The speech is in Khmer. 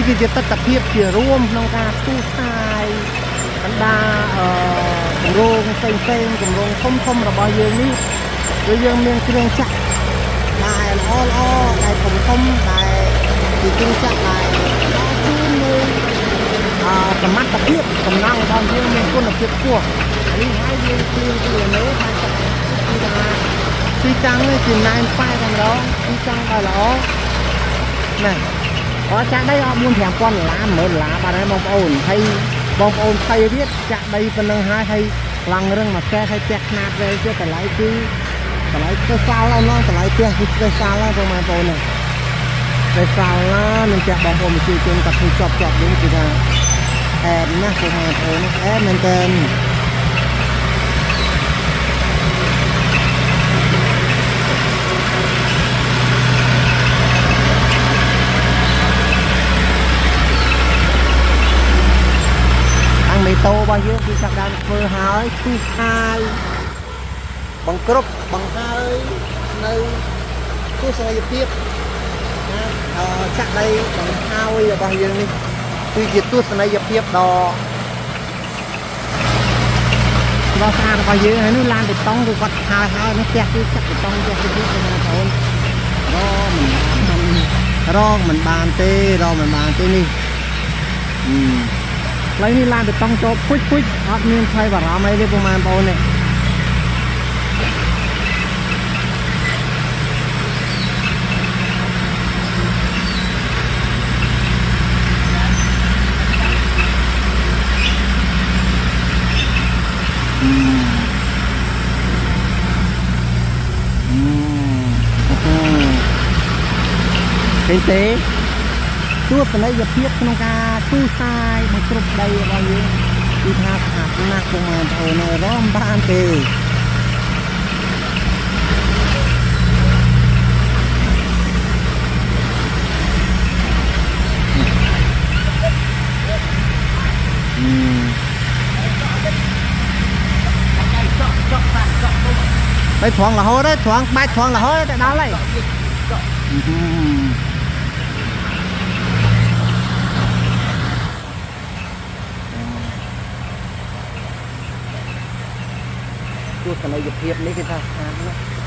គឺជាទស្សនភាពជារួមក្នុងការទូខាយបណ្ដាគម្រោងផ្សេងគម្រោងធំរបស់យើងនេះគឺយើងមានគ្រឿងចក្រដែលល្អដែលធំដែលជាគ្រឿងចក្រដែលគឺមួយសមត្ថភាពសំណង់របស់យើងមានគុណភាពខ្ពស់នេះហើយយើងគ្រឿងគីឡូមេត្រហើយទីតាំងនេះជាណែនប៉ែតែម្ដងទីតាំងដែលល្អណែចាក់ដីអស់ 4-5,000 ដុល្លារ $10,000 បាទហើយបងប្អូនហើយបងប្អូនថៃទៀតចាក់ដីប៉ុណ្ណឹងហើយខ្លាំងរឹងមកកែហើយផ្ទះខ្នាតវែងទៀតតម្លៃគឺតម្លៃទៅសាលឡើងតម្លៃផ្ទះគឺទៅសាលឡើងបងប្អូនទៅសាលឡើងនឹងចាក់បងប្អូនប្រជាជនគាត់ធ្វើជាប់នេះគឺថាអែមណាស់បងប្អូនអែមមែនតើមេតូរបស់យើងគឺចាប់ដើមធ្វើហើយគឺខាយបង្គ្រប់បង្ហើយនៅទស្សនីយភាពចាក់ដីបង្ហើយរបស់យើងនេះគឺជាទស្សនីយភាពដ៏ស្អាតរបស់យើងហើយនេះឡានបេតុងគឺគាត់ហើយនេះផ្ទះគឺចាក់បេតុងចាក់ទៀតបងប្អូនរងមិនបានទេនេះឡើយនេះឡានបេតុងចូលពុជអត់មានផ្លៃបារម្ភអីទេបងប្អូននេះទេទស្សនីយភាពក្នុងការទូសាយមកគ្រប់ដីរបស់យើងគឺថាស្អាតណាស់បងប្អូនរំបានទេไปถวงละโหได้ถวงใบถวงละโหแต่đóเลยទស្សនីយភាពនេះគឺថាស្អាតណាស់